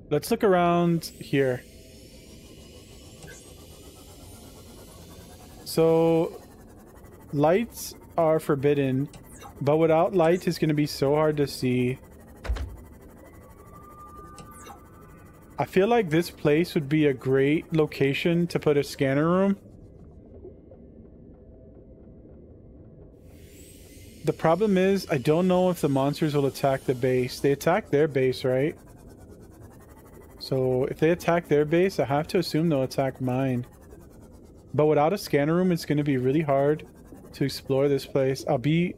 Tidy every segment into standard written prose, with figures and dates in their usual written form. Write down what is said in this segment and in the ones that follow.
let's look around here. So lights are forbidden, but without light it's going to be so hard to see. I feel like this place would be a great location to put a scanner room. The problem is, I don't know if the monsters will attack the base. They attack their base, right? So if they attack their base, I have to assume they'll attack mine. But without a scanner room, it's going to be really hard to explore this place. I'll be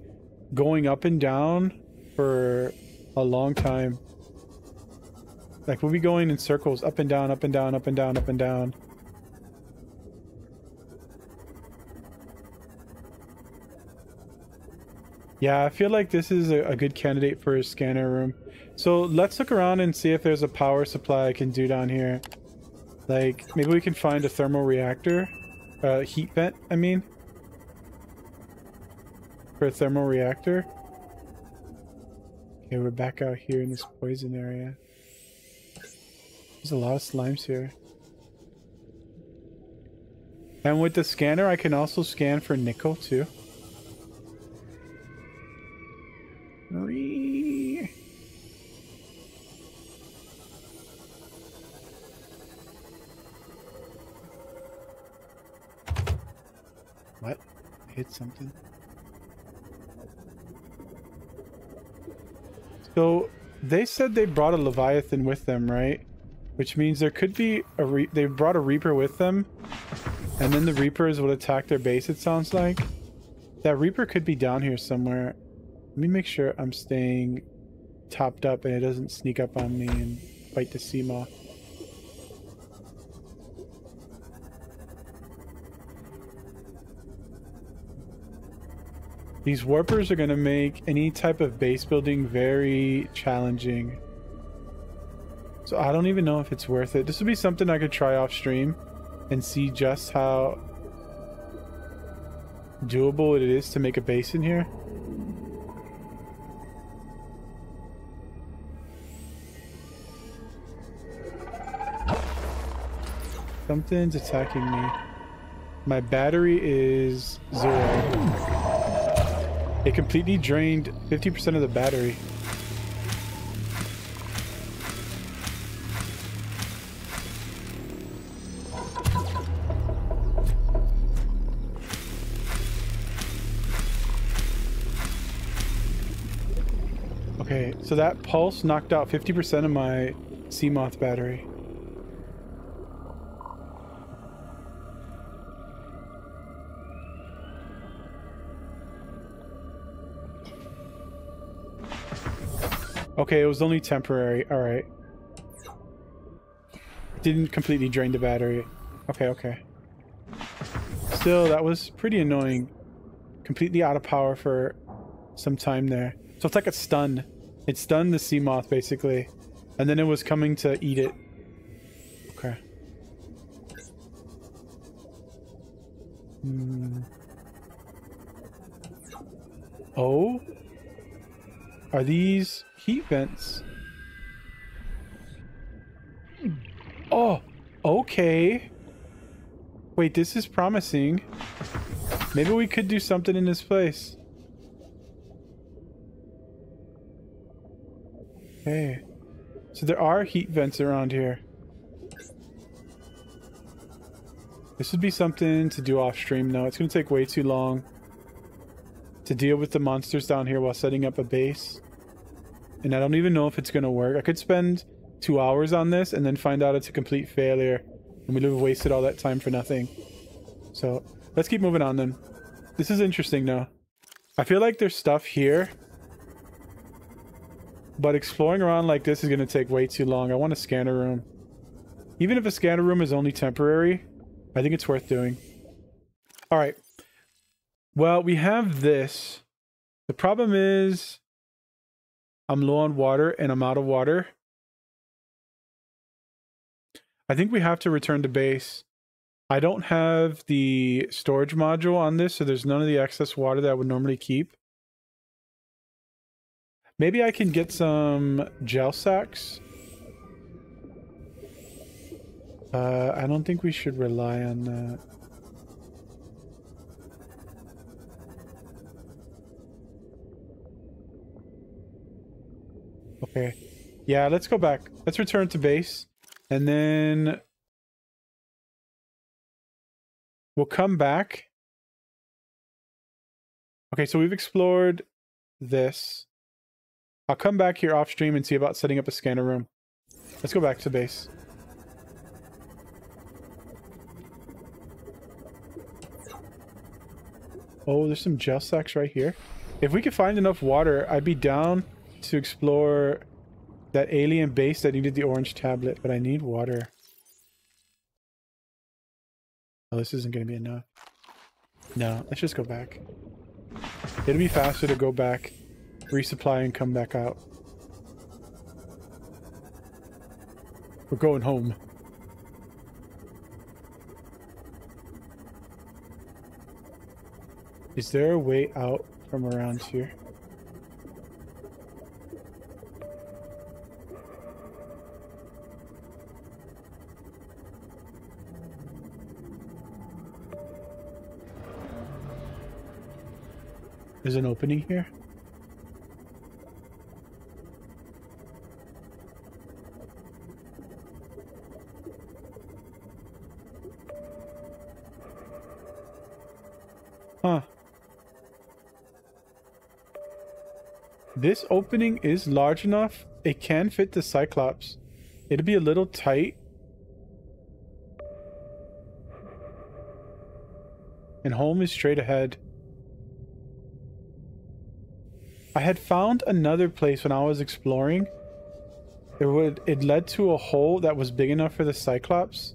going up and down for a long time. Like, we'll be going in circles, up and down, up and down, up and down, up and down. Yeah, I feel like this is a good candidate for a scanner room. So let's look around and see if there's a power supply I can do down here. Like, maybe we can find a thermal reactor. Heat vent, I mean. For a thermal reactor. Okay, we're back out here in this poison area. There's a lot of slimes here. And with the scanner, I can also scan for nickel too. What? I hit something. So they said they brought a Leviathan with them, right? Which means there could be they brought a Reaper with them, and then the Reapers will attack their base, it sounds like. That Reaper could be down here somewhere. Let me make sure I'm staying topped up and it doesn't sneak up on me and bite the sea moth. These warpers are going to make any type of base building very challenging. So I don't even know if it's worth it. This would be something I could try off stream and see just how doable it is to make a base in here. Something's attacking me. My battery is 0. It completely drained 50% of the battery. Okay, so that pulse knocked out 50% of my sea moth battery. Okay, it was only temporary. Alright. Didn't completely drain the battery. Okay, okay. Still, that was pretty annoying. Completely out of power for some time there. So it's like a stun. It stunned the sea moth, basically. And then it was coming to eat it. Okay. Oh? Are these heat vents? Oh, okay. Wait, this is promising. Maybe we could do something in this place. Okay. So there are heat vents around here. This would be something to do off stream though. It's going to take way too long to deal with the monsters down here while setting up a base. And I don't even know if it's going to work. I could spend 2 hours on this and then find out it's a complete failure. And we'd have wasted all that time for nothing. So let's keep moving on then. This is interesting though. I feel like there's stuff here. But exploring around like this is going to take way too long. I want a scanner room. Even if a scanner room is only temporary, I think it's worth doing. Alright. Well, we have this. The problem is I'm low on water and I'm out of water. I think we have to return to base. I don't have the storage module on this, so there's none of the excess water that I would normally keep. Maybe I can get some gel sacks. I don't think we should rely on that. Okay. Yeah, let's go back. Let's return to base. And then we'll come back. Okay, so we've explored this. I'll come back here off stream and see about setting up a scanner room. Let's go back to base. Oh, there's some gel sacks right here. If we could find enough water, I'd be down to explore that alien base that needed the orange tablet, but I need water. Oh, this isn't going to be enough. No, let's just go back. It'll be faster to go back, resupply, and come back out. We're going home. Is there a way out from around here? There's an opening here. Huh. This opening is large enough. It can fit the Cyclops. It'll be a little tight. And home is straight ahead. I had found another place when I was exploring. It led to a hole that was big enough for the Cyclops.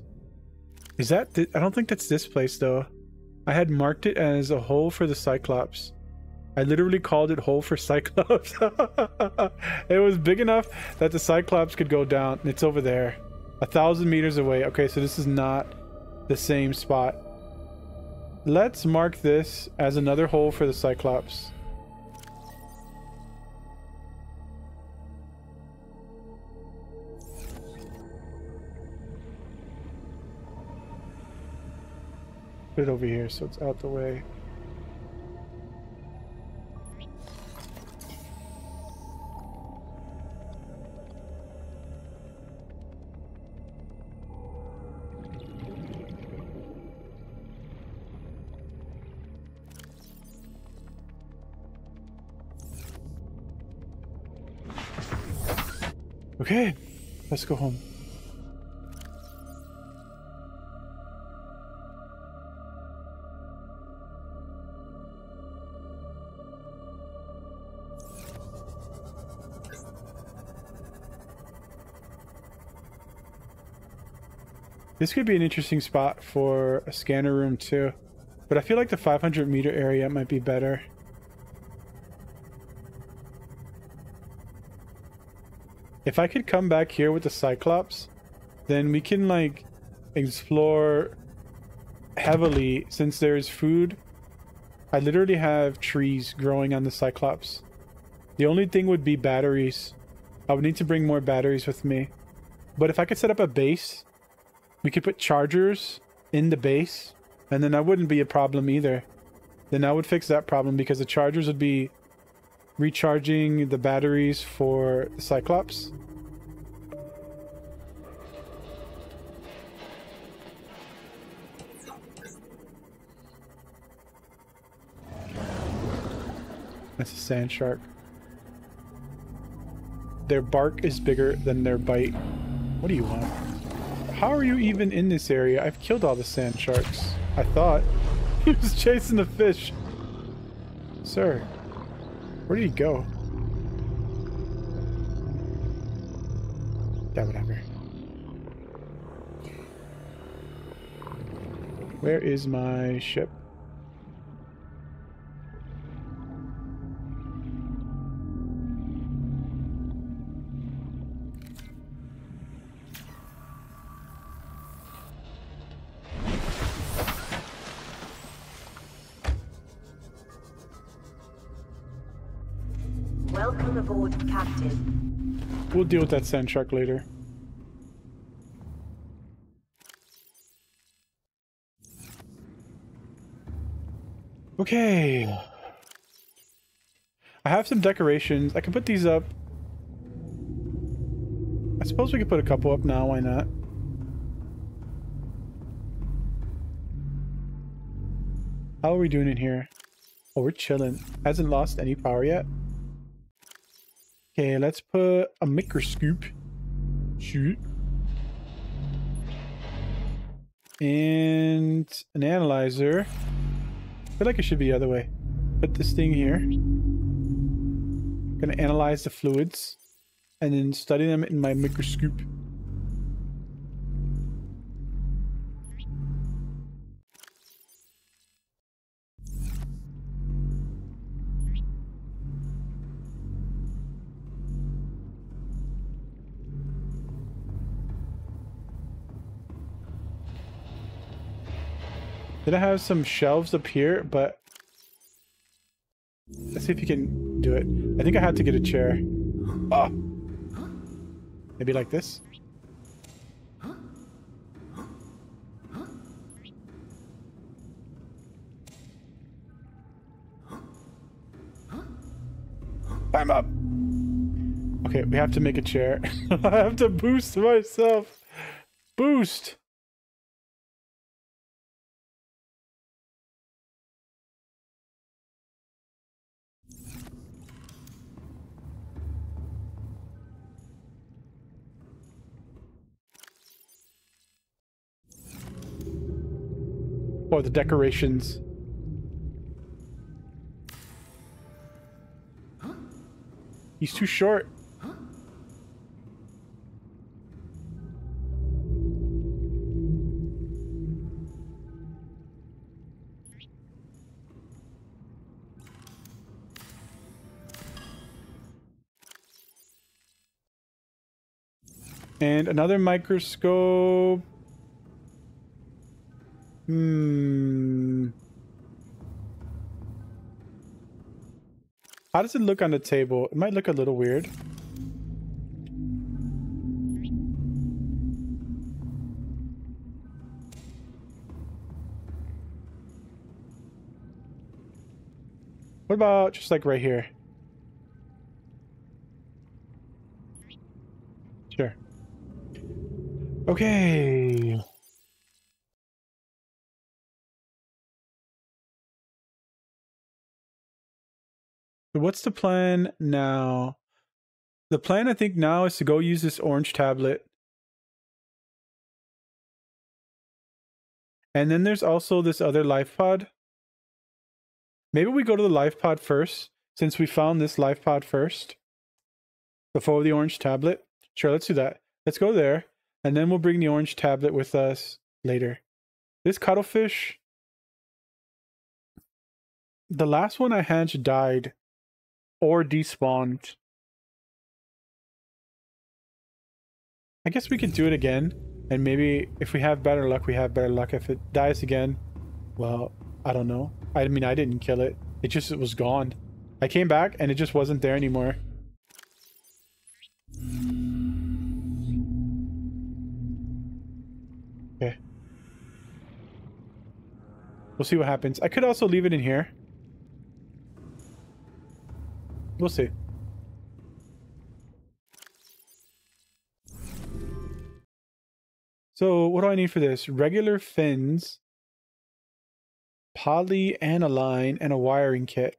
Is that I don't think that's this place though. I had marked it as a hole for the Cyclops. I literally called it hole for Cyclops. It was big enough that the Cyclops could go down. It's over there. 1,000 meters away. Okay, so this is not the same spot. Let's mark this as another hole for the Cyclops. Put it over here so it's out the way. Okay, let's go home. This could be an interesting spot for a scanner room too, but I feel like the 500 meter area might be better. If I could come back here with the Cyclops, then we can like explore heavily since there's food. I literally have trees growing on the Cyclops. The only thing would be batteries. I would need to bring more batteries with me. But if I could set up a base, we could put chargers in the base, and then that wouldn't be a problem either. Then I would fix that problem because the chargers would be recharging the batteries for the Cyclops. That's a sand shark. Their bark is bigger than their bite. What do you want? How are you even in this area? I've killed all the sand sharks. I thought. He was chasing the fish. Sir, where did he go? Yeah, whatever. Where is my ship? Welcome aboard, Captain. We'll deal with that sand shark later. Okay. I have some decorations. I can put these up. I suppose we could put a couple up now. Why not? How are we doing in here? Oh, we're chilling. Hasn't lost any power yet. Okay, let's put a microscope. Shoot. And an analyzer. I feel like it should be the other way. Put this thing here. Gonna analyze the fluids and then study them in my microscope. Did I have some shelves up here? But let's see if you can do it. I think I had to get a chair. Oh! Maybe like this? I'm up! Okay, we have to make a chair. I have to boost myself. Boost! Or the decorations. He's too short. And another microscope. How does it look on the table? It might look a little weird. What about just like right here? Sure. Okay. So what's the plan now? The plan I think now is to go use this orange tablet. And then there's also this other life pod. Maybe we go to the life pod first, since we found this life pod first. Before the orange tablet. Sure, let's do that. Let's go there. And then we'll bring the orange tablet with us later. This cuttlefish. The last one I hatched died. Or despawned. I guess we could do it again. And maybe if we have better luck, we have better luck. If it dies again, well, I don't know. I mean, I didn't kill it. It was gone. I came back and it just wasn't there anymore. Okay. We'll see what happens. I could also leave it in here. We'll see. So, what do I need for this? Regular fins, polyaniline, and a wiring kit.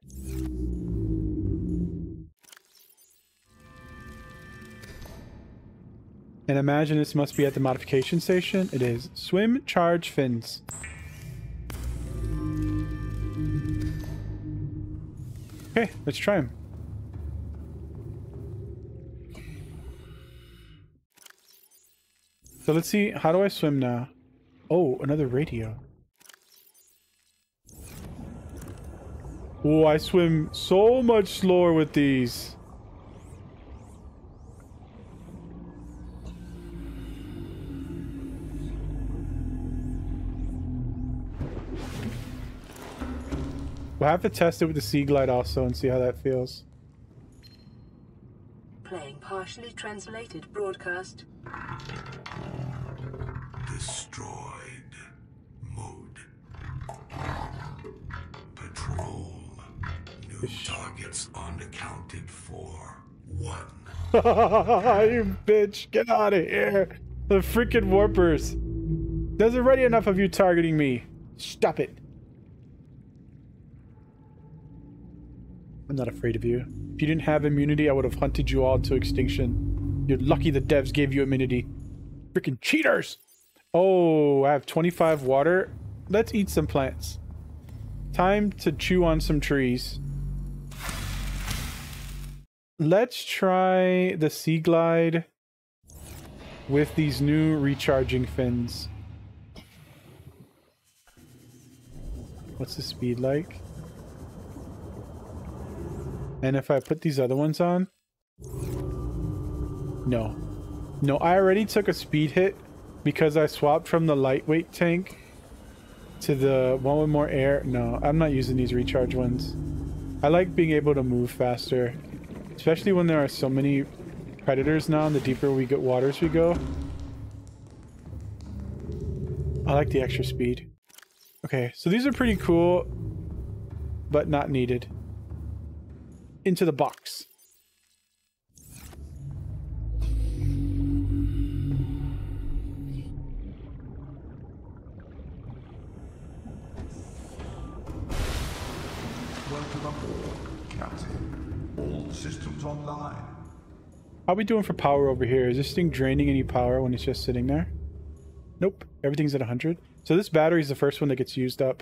And imagine this must be at the modification station. It is. Swim, charge, fins. Okay, let's try them. So let's see, how do I swim now? Oh, another radio. Oh, I swim so much slower with these. We'll have to test it with the Sea Glide also and see how that feels. Playing partially translated broadcast. Destroyed. Mode. Patrol. Targets unaccounted for. 1. You bitch, get out of here. The freaking warpers. There's already enough of you targeting me. Stop it. I'm not afraid of you. If you didn't have immunity, I would have hunted you all to extinction. You're lucky the devs gave you immunity. Freaking cheaters. Oh, I have 25 water. Let's eat some plants. Time to chew on some trees. Let's try the Sea Glide with these new recharging fins. What's the speed like? And if I put these other ones on? No. No, I already took a speed hit because I swapped from the lightweight tank to the one with more air. No, I'm not using these recharge ones. I like being able to move faster. Especially when there are so many predators now and the deeper we get waters we go. I like the extra speed. Okay, so these are pretty cool, but not needed. Into the box. Welcome aboard, Captain. All systems online. How are we doing for power over here? Is this thing draining any power when it's just sitting there? Nope. Everything's at 100. So this battery is the first one that gets used up.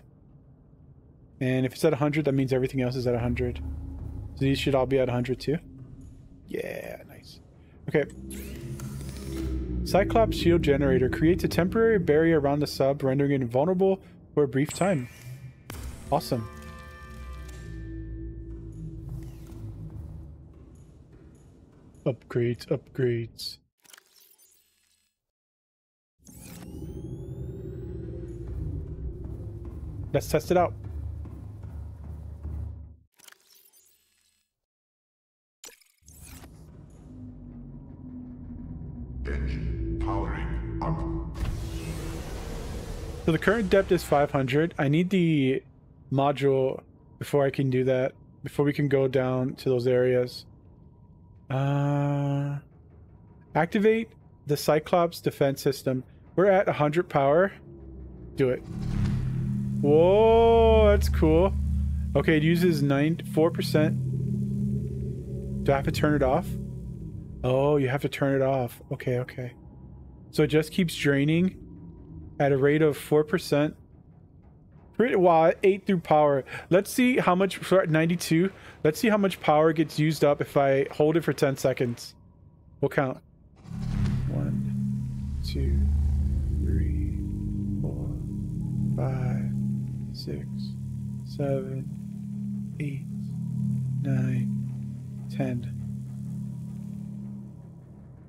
And if it's at 100, that means everything else is at 100. So these should all be at 100 too. Yeah, nice. Okay. Cyclops shield generator creates a temporary barrier around the sub, rendering it invulnerable for a brief time. Awesome. Upgrades, upgrades. Let's test it out. Engine powering up. So the current depth is 500. I need the module before I can do that. Before we can go down to those areas. Activate the Cyclops defense system. We're at 100 power. Do it. Whoa, that's cool. Okay, it uses 4%. Do I have to turn it off? Oh, you have to turn it off. Okay, okay. So it just keeps draining at a rate of 4%. Wow, 8 through power. Let's see how much, for 92. Let's see how much power gets used up if I hold it for 10 seconds. We'll count. 1, 2, 3, 4, 5, 6, 7, 8, 9, 10.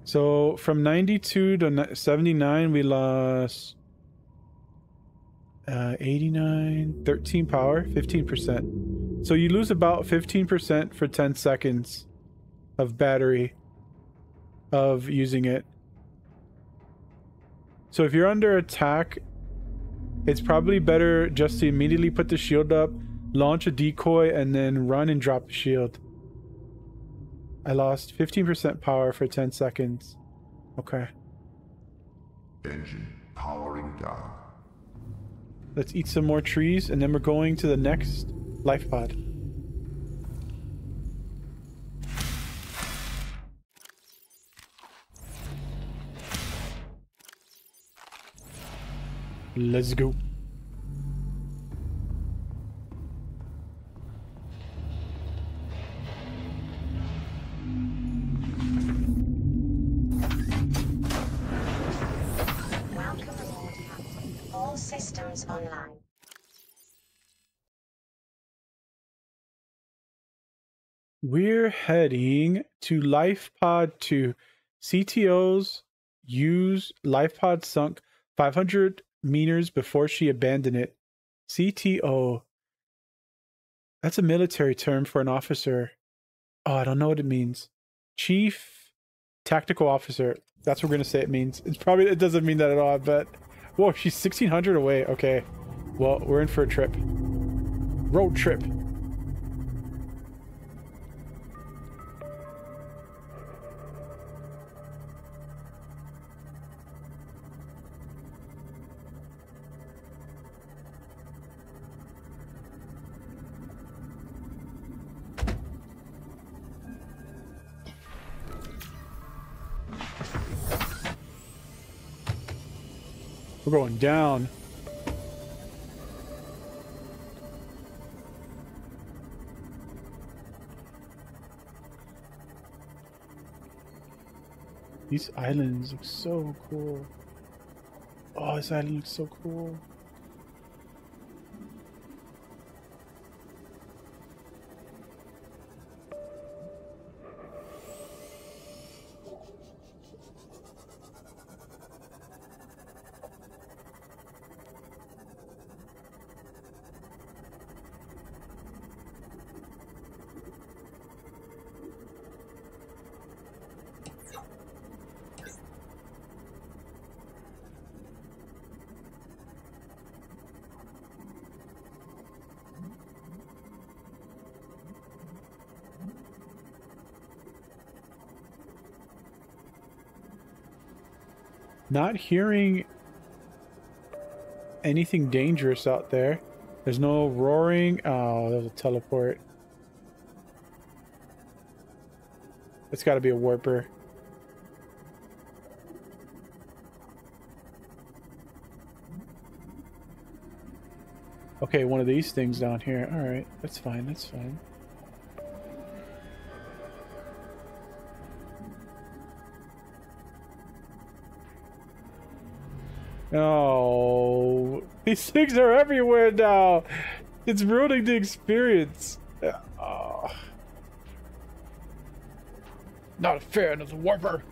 So from 92 to 79, we lost 89, 13 power, 15%. So you lose about 15% for 10 seconds of battery of using it. So if you're under attack, it's probably better just to immediately put the shield up, launch a decoy, and then run and drop the shield. I lost 15% power for 10 seconds. Okay. Engine powering down. Let's eat some more trees, and then we're going to the next life pod. Let's go. Welcome aboard, Captain. All systems online. We're heading to Life Pod 2. CTOs use Life Pod sunk 500 meters before she abandoned it. CTO. That's a military term for an officer. Oh, I don't know what it means. Chief Tactical Officer. That's what we're going to say it means. It doesn't mean that at all, but... Whoa, she's 1,600 away. Okay. Well, we're in for a trip. Road trip. We're going down. These islands look so cool. Oh, this island looks so cool. Not hearing anything dangerous out there. There's no roaring. Oh, there's a teleport. It's got to be a warper. Okay, one of these things down here. All right, that's fine. That's fine. Oh, these things are everywhere now. It's ruining the experience. Oh. Not a fan of the warper.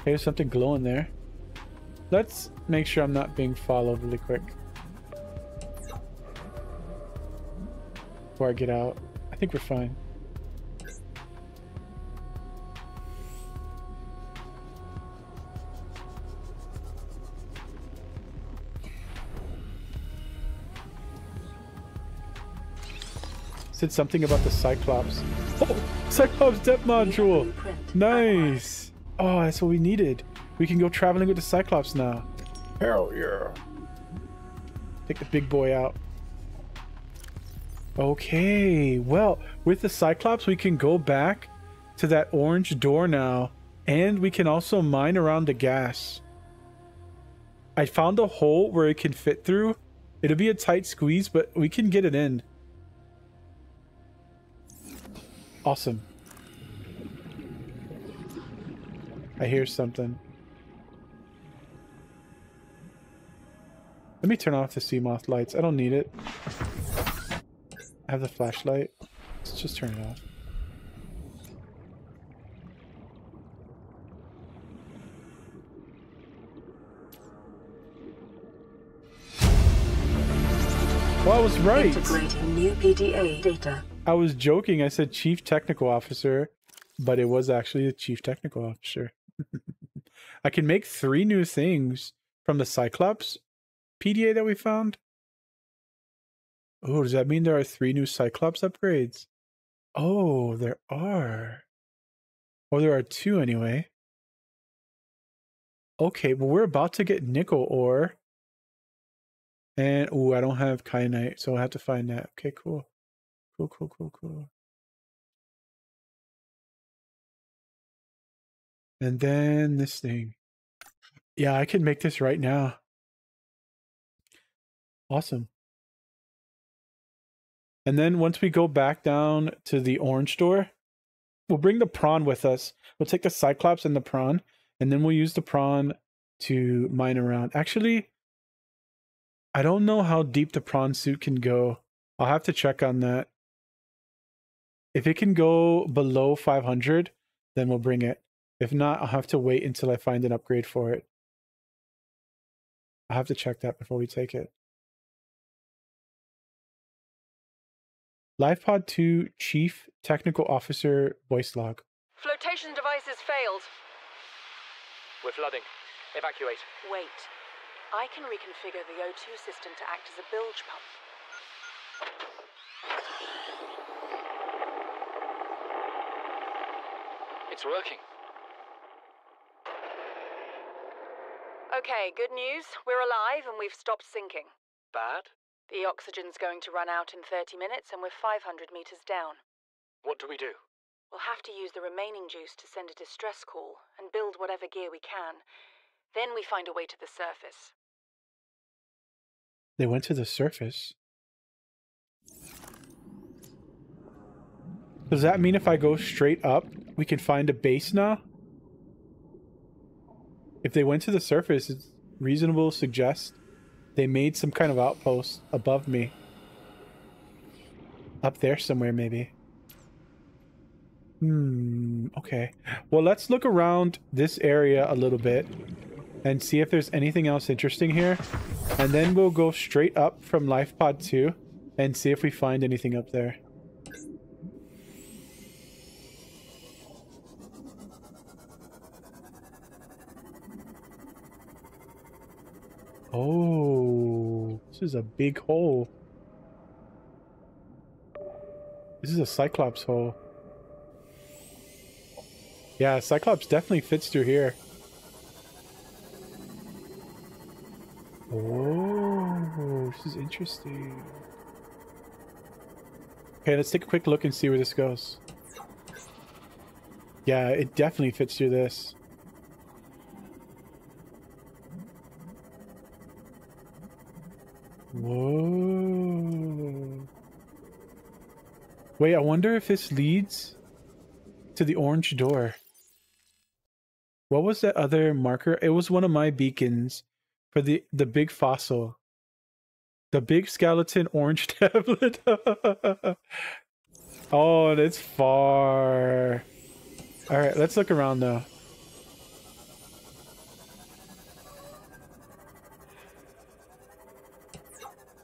There's something glowing there. Let's make sure I'm not being followed really quick. Before I get out. I think we're fine. Said something about the Cyclops. Oh, Cyclops depth module. Nice. Oh, that's what we needed. We can go traveling with the Cyclops now. Hell yeah. Take the big boy out. Okay, well, with the Cyclops, we can go back to that orange door now. And we can also mine around the gas. I found a hole where it can fit through. It'll be a tight squeeze, but we can get it in. Awesome. I hear something. Let me turn off the sea moth lights. I don't need it. I have the flashlight. Let's just turn it off. Well, I was right. Integrating new PDA data. I was joking. I said Chief Technical Officer, but it was actually the Chief Technical Officer. I can make 3 new things from the Cyclops PDA that we found. Oh, does that mean there are 3 new Cyclops upgrades? Oh, there are. Or there are 2 anyway. Okay, well, we're about to get nickel ore. And, oh, I don't have kyanite, so I'll have to find that. Okay, cool. Cool. And then this thing. Yeah, I can make this right now. Awesome. And then once we go back down to the orange door, we'll bring the prawn with us. We'll take the Cyclops and the prawn, and then we'll use the prawn to mine around. Actually, I don't know how deep the prawn suit can go. I'll have to check on that. If it can go below 500, then we'll bring it. If not, I'll have to wait until I find an upgrade for it. I'll have to check that before we take it. LifePod 2 Chief Technical Officer voice log. Flotation devices failed. We're flooding. Evacuate. Wait. I can reconfigure the O2 system to act as a bilge pump. It's working. Okay, good news. We're alive and we've stopped sinking. Bad? The oxygen's going to run out in 30 minutes and we're 500 meters down. What do we do? We'll have to use the remaining juice to send a distress call and build whatever gear we can. Then we find a way to the surface. They went to the surface. Does that mean if I go straight up, we can find a base now? If they went to the surface, it's reasonable to suggest they made some kind of outpost above me. Up there somewhere, maybe. Okay. Well, let's look around this area a little bit and see if there's anything else interesting here. And then we'll go straight up from Life Pod 2 and see if we find anything up there. Oh, this is a big hole. This is a Cyclops hole. Yeah, Cyclops definitely fits through here. Oh, this is interesting. Okay, let's take a quick look and see where this goes. Yeah, it definitely fits through this. Whoa. Wait, I wonder if this leads to the orange door. What was that other marker? It was one of my beacons for the big fossil. The big skeleton orange tablet. Oh, and it's far. Alright, let's look around though.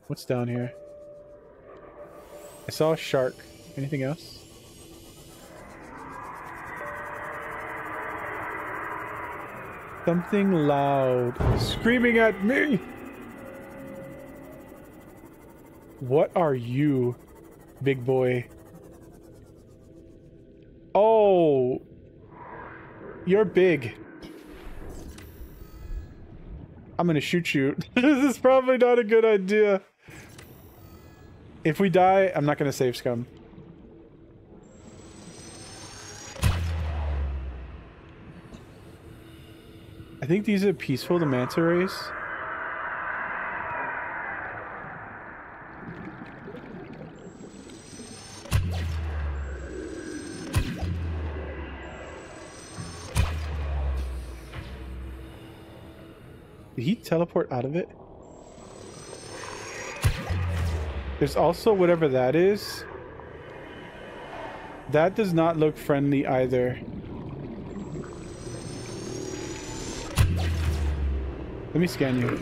What's down here? I saw a shark. Anything else? Something loud screaming at me. What are you, big boy? Oh, you're big. I'm gonna shoot you. This is probably not a good idea. If we die, I'm not gonna save Scum. I think these are peaceful, the manta rays. Did he teleport out of it? There's also whatever that is. That does not look friendly either. Let me scan you.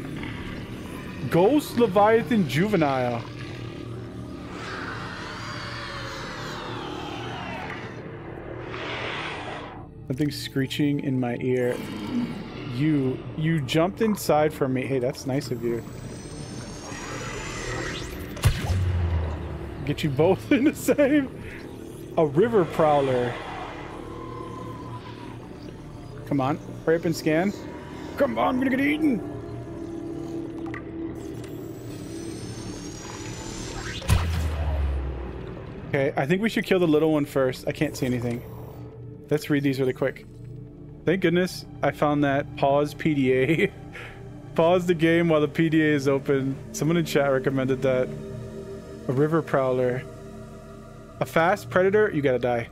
Ghost Leviathan Juvenile. Something screeching in my ear. You jumped inside for me. Hey, that's nice of you. Get you both in the same. A river prowler. Come on, hurry up and scan. Come on, I'm gonna get eaten. Okay, I think we should kill the little one first. I can't see anything. Let's read these really quick. Thank goodness I found that pause PDA. Pause the game while the PDA is open. Someone in chat recommended that. A river prowler. A fast predator, you gotta die.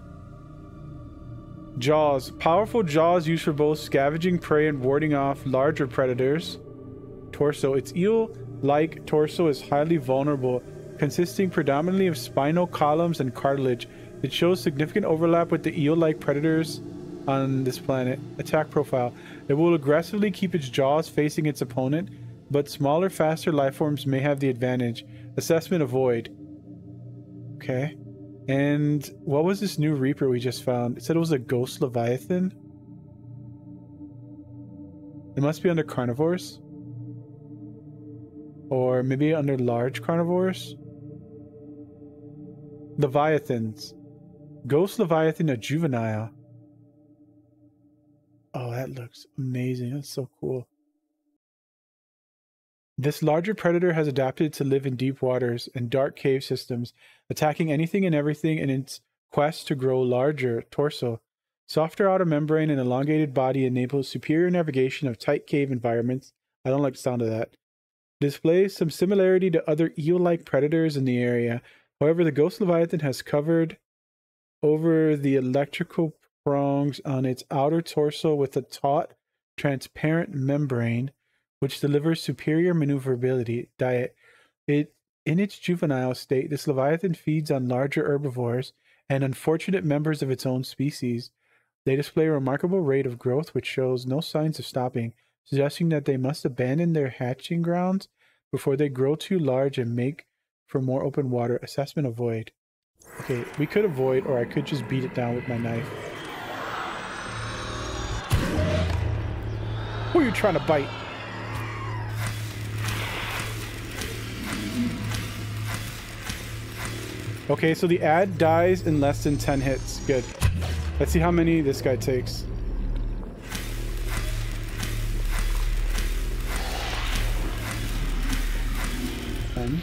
Jaws. Powerful jaws used for both scavenging prey and warding off larger predators. Torso. Its eel-like torso is highly vulnerable, consisting predominantly of spinal columns and cartilage. It shows significant overlap with the eel-like predators on this planet. Attack profile. It will aggressively keep its jaws facing its opponent, but smaller, faster lifeforms may have the advantage. Assessment avoid. Okay. And what was this new Reaper we just found? It said it was a Ghost Leviathan. It must be under carnivores. Or maybe under large carnivores. Leviathans. Ghost Leviathan, a juvenile. Oh, that looks amazing. That's so cool. This larger predator has adapted to live in deep waters and dark cave systems, attacking anything and everything in its quest to grow larger torso. Softer outer membrane and elongated body enables superior navigation of tight cave environments. I don't like the sound of that. Displays some similarity to other eel-like predators in the area. However, the Ghost Leviathan has covered over the electrical prongs on its outer torso with a taut, transparent membrane, which delivers superior maneuverability. Diet. In its juvenile state, this Leviathan feeds on larger herbivores and unfortunate members of its own species. They display a remarkable rate of growth which shows no signs of stopping, suggesting that they must abandon their hatching grounds before they grow too large and make for more open water. Assessment avoid. Okay, we could avoid, or I could just beat it down with my knife. Who are you trying to bite? Okay, so the ad dies in less than 10 hits. Good. Let's see how many this guy takes. Ten.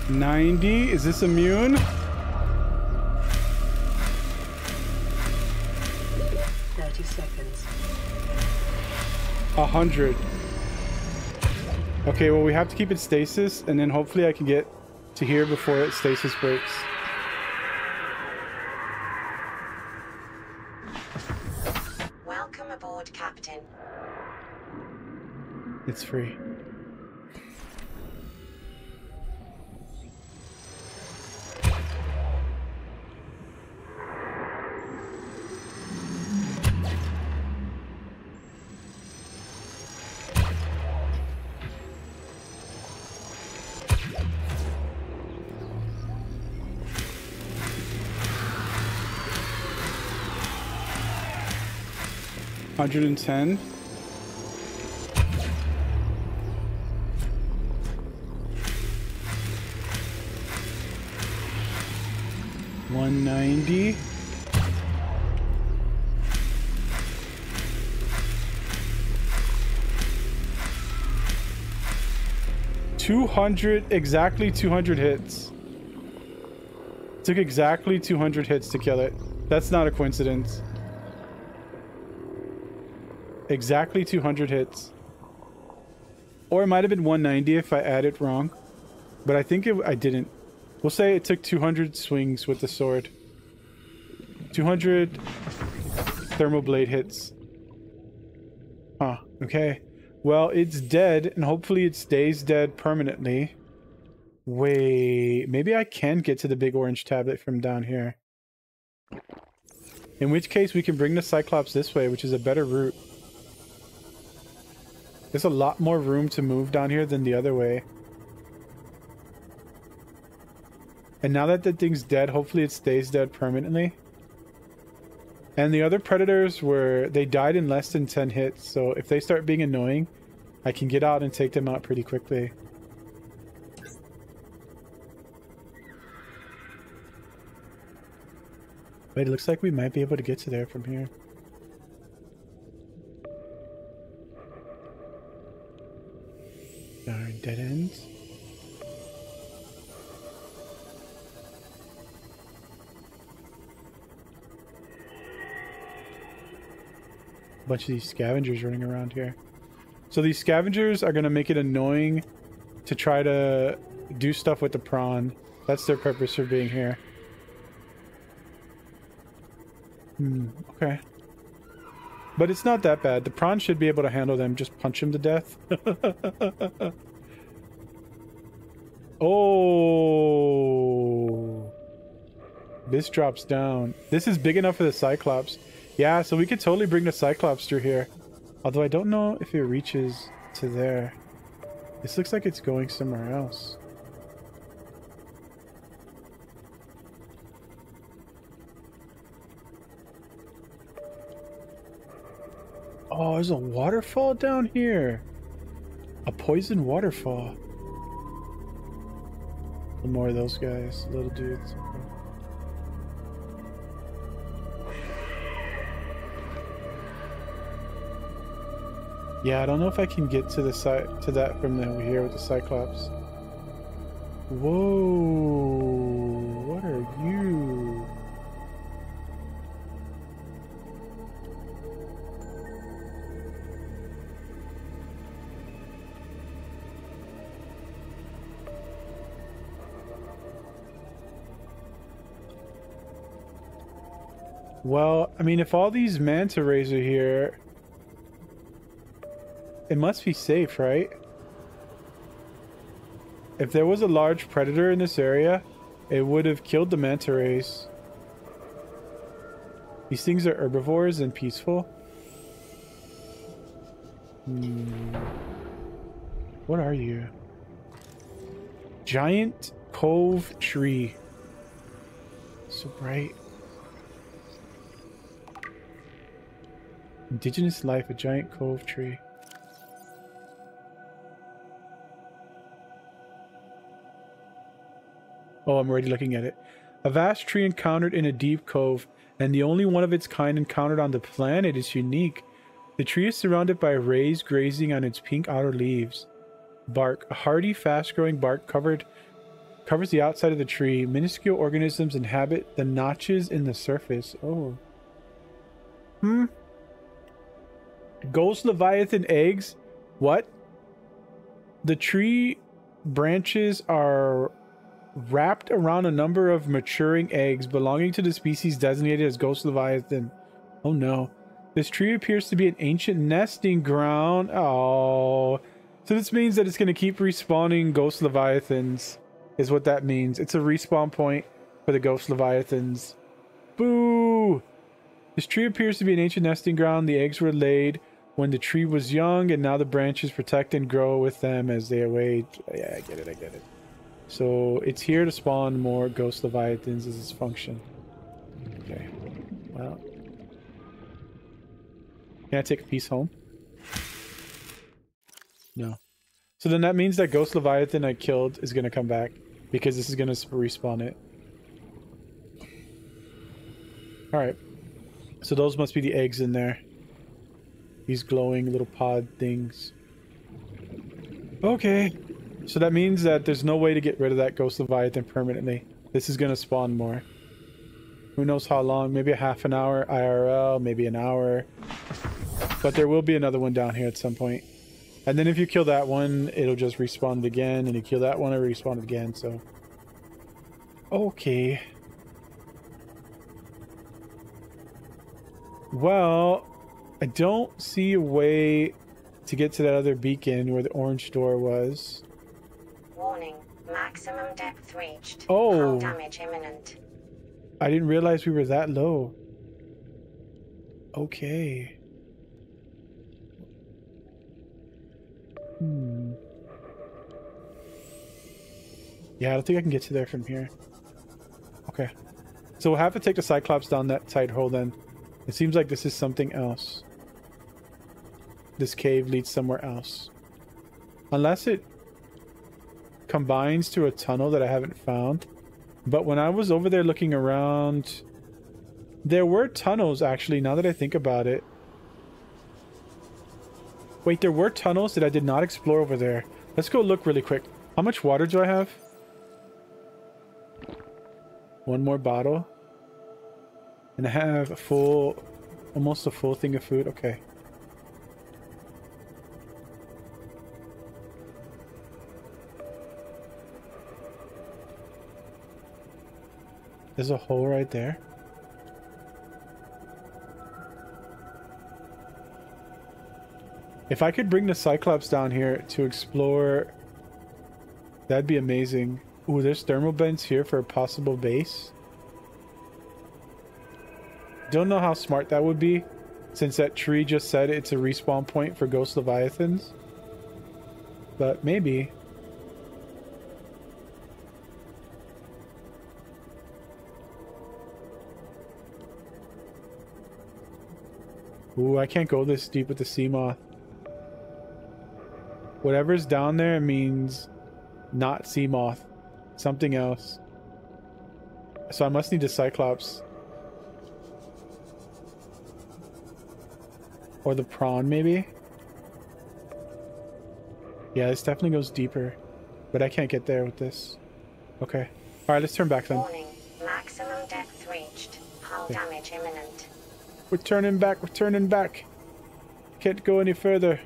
$90. Is this immune? 30 seconds. 100. Okay, well, we have to keep it stasis, and then hopefully I can get to here before it stasis breaks. Welcome aboard, Captain. It's free. $110. $190. $200. Exactly 200 hits. Took exactly 200 hits to kill it. That's not a coincidence. Exactly 200 hits. Or it might have been 190 if I added wrong. But I think I didn't. We'll say it took 200 swings with the sword. 200 thermal blade hits. Huh, okay. Well, it's dead, and hopefully it stays dead permanently. Wait, maybe I can get to the big orange tablet from down here. In which case, we can bring the Cyclops this way, which is a better route. There's a lot more room to move down here than the other way. And now that the thing's dead, hopefully it stays dead permanently. And the other predators they died in less than 10 hits, so if they start being annoying, I can get out and take them out pretty quickly. Wait, it looks like we might be able to get to there from here. Darn dead ends. A bunch of these scavengers running around here. So these scavengers are going to make it annoying to try to do stuff with the prawn. That's their purpose for being here. Okay. But it's not that bad. The prawn should be able to handle them. Just punch him to death. Oh. This drops down. This is big enough for the Cyclops. Yeah, so we could totally bring the Cyclops through here. Although I don't know if it reaches to there. This looks like it's going somewhere else. Oh, there's a waterfall down here. A poison waterfall. Some more of those guys, little dudes. Yeah, I don't know if I can get to the side to that from over here with the Cyclops. Whoa, what are you? Well, I mean, if all these manta rays are here, it must be safe, right? If there was a large predator in this area, it would have killed the manta rays. These things are herbivores and peaceful. What are you? Giant Cove tree. So bright. Indigenous life, a giant cove tree. Oh, I'm already looking at it. A vast tree encountered in a deep cove, and the only one of its kind encountered on the planet is unique. The tree is surrounded by rays grazing on its pink outer leaves. Bark. A hardy, fast-growing bark covers the outside of the tree. Minuscule organisms inhabit the notches in the surface. Oh. Ghost Leviathan eggs? What? The tree branches are wrapped around a number of maturing eggs belonging to the species designated as Ghost Leviathan. Oh no. This tree appears to be an ancient nesting ground. Oh. So this means that it's going to keep respawning Ghost Leviathans, is what that means. It's a respawn point for the Ghost Leviathans. Boo! This tree appears to be an ancient nesting ground. The eggs were laid when the tree was young, and now the branches protect and grow with them as they await. Yeah, I get it. So it's here to spawn more Ghost Leviathans as its function. Okay. Well. Can I take a piece home? No. So then that means that Ghost Leviathan I killed is going to come back, because this is going to respawn it. Alright. So those must be the eggs in there. These glowing little pod things. Okay. So that means that there's no way to get rid of that Ghost Leviathan permanently. This is going to spawn more. Who knows how long? Maybe a half an hour IRL, maybe an hour. But there will be another one down here at some point. And then if you kill that one, it'll just respawn it again. And you kill that one, it'll respawn it again, so... Okay. Well, I don't see a way to get to that other beacon where the orange door was. Warning, maximum depth reached. Oh. Hull damage imminent. I didn't realize we were that low. Okay. Yeah, I don't think I can get to there from here. Okay. So we'll have to take the Cyclops down that side hole then. It seems like this is something else. This cave leads somewhere else. Unless it combines to a tunnel that I haven't found. But when I was over there looking around, there were tunnels actually, now that I think about it. Wait, there were tunnels that I did not explore over there. Let's go look really quick. How much water do I have? One more bottle. And I have a full, almost a full thing of food. Okay. There's a hole right there. If I could bring the Cyclops down here to explore, that'd be amazing. Ooh, there's thermal vents here for a possible base. Don't know how smart that would be, since that tree just said it's a respawn point for Ghost Leviathans. But maybe. Ooh, I can't go this deep with the sea moth. Whatever's down there means not sea moth. Something else. So I must need a Cyclops. Or the prawn, maybe? Yeah, this definitely goes deeper. But I can't get there with this. Okay. Alright, let's turn back then. Warning. Maximum depth reached. Hull Okay. damage imminent. We're turning back, we're turning back. Can't go any further.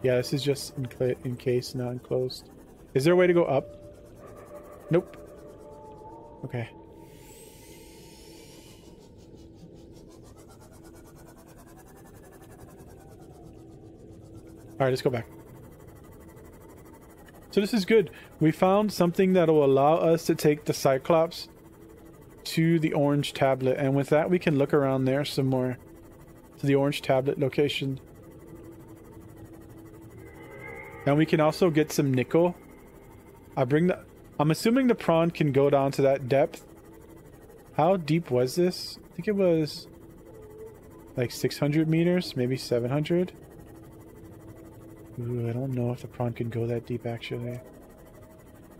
Yeah, this is just in case, not enclosed. Is there a way to go up? Nope. Okay. Alright, let's go back. So this is good. We found something that will allow us to take the Cyclops to the orange tablet. And with that, we can look around there some more. To the orange tablet location. And we can also get some nickel. I'm assuming the prawn can go down to that depth. How deep was this? I think it was like 600 meters, maybe 700. Ooh, I don't know if the prawn can go that deep actually.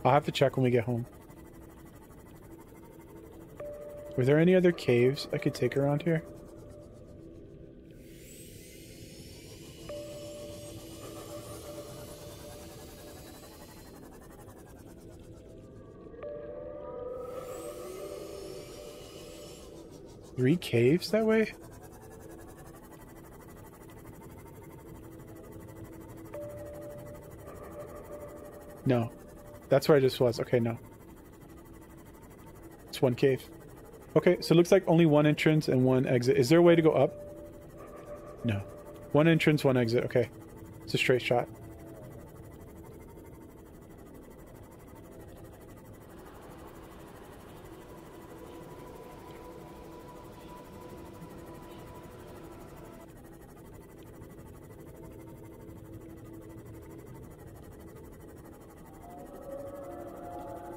I'll have to check when we get home. Were there any other caves I could take around here? Three caves that way? No. That's where I just was. Okay, no. It's one cave. Okay, so it looks like only one entrance and one exit. Is there a way to go up? No. One entrance, one exit. Okay. It's a straight shot.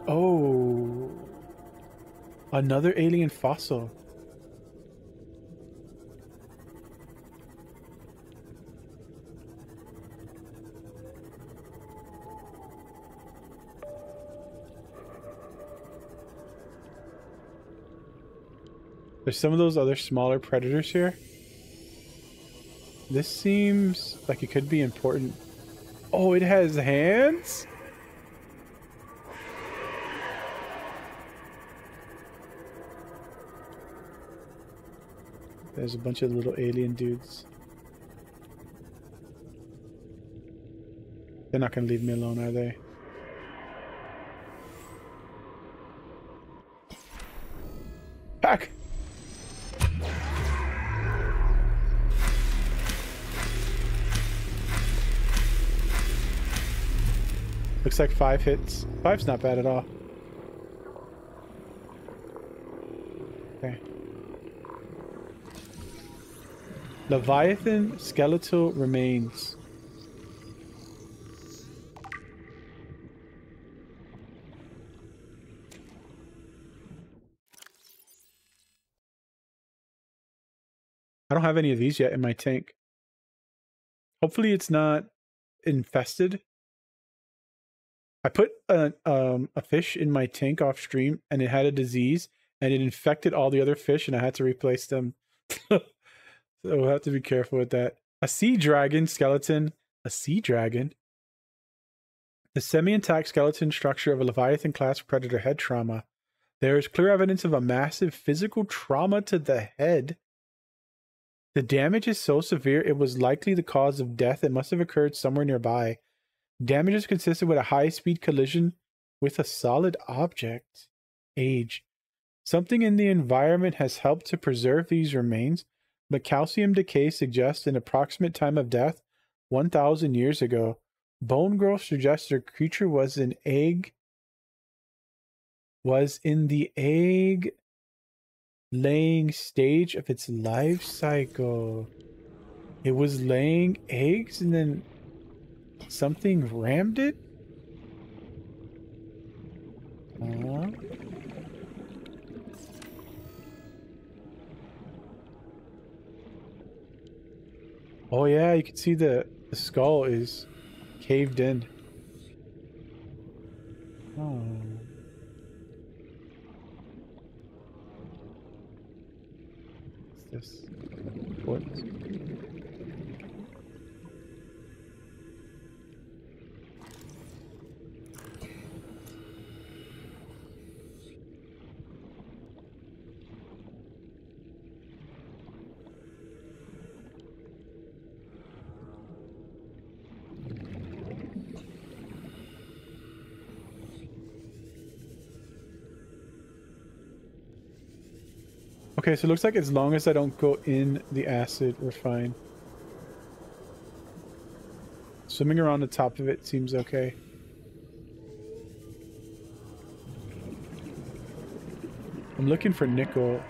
Oh. Another alien fossil. There's some of those other smaller predators here. This seems like it could be important. Oh, it has hands? There's a bunch of little alien dudes. They're not gonna leave me alone, are they? Back! Looks like 5 hits. 5's not bad at all. Okay. Leviathan skeletal remains. I don't have any of these yet in my tank. Hopefully it's not infested. I put a fish in my tank off stream and it had a disease and it infected all the other fish and I had to replace them. So we'll have to be careful with that. A sea dragon skeleton. A sea dragon? The semi-intact skeleton structure of a Leviathan class predator head trauma. There is clear evidence of a massive physical trauma to the head. The damage is so severe it was likely the cause of death. It must have occurred somewhere nearby. Damage is consistent with a high-speed collision with a solid object. Age. Something in the environment has helped to preserve these remains, but calcium decay suggests an approximate time of death 1,000 years ago. Bone growth suggests the creature was in the egg laying stage of its life cycle. It was laying eggs and then something rammed it? Oh yeah, you can see the skull is caved in. Oh. What's this? What? Okay, so it looks like as long as I don't go in the acid, we're fine. Swimming around the top of it seems okay. I'm looking for nickel.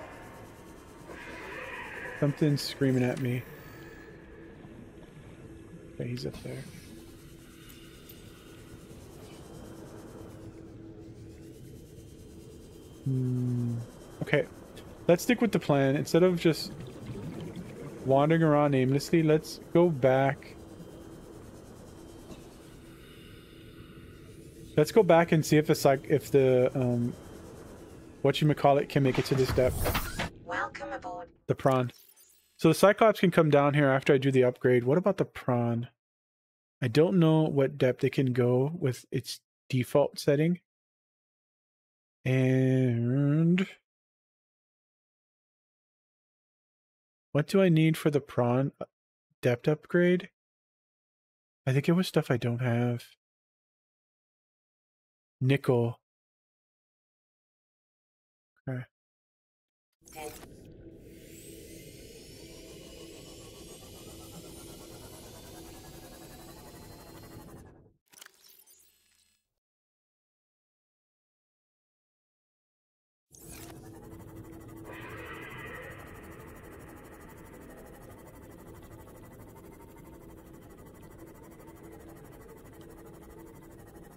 Something's screaming at me. Okay, he's up there. Okay, let's stick with the plan. Instead of just wandering around aimlessly, let's go back. Let's go back and see if the whatchamacallit can make it to this depth. Welcome aboard. The prawn. So the Cyclops can come down here after I do the upgrade. What about the prawn? I don't know what depth it can go with its default setting. And what do I need for the prawn depth upgrade? I think it was stuff I don't have. Nickel. Okay.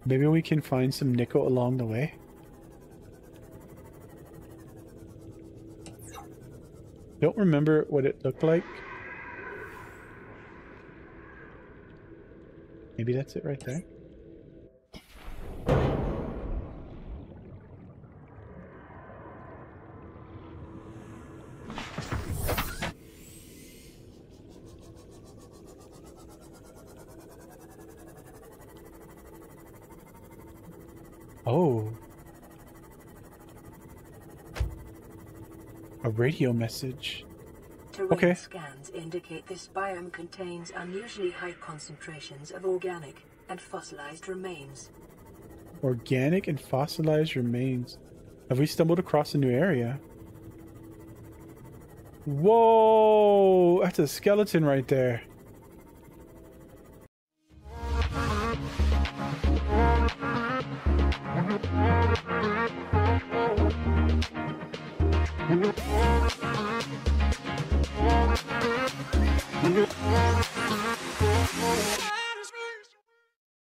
Maybe we can find some nickel along the way. Don't remember what it looked like. Maybe that's it right there. Oh. A radio message. Terrain Okay. scans indicate this biome contains unusually high concentrations of organic and fossilized remains. Organic and fossilized remains. Have we stumbled across a new area? Whoa! That's a skeleton right there.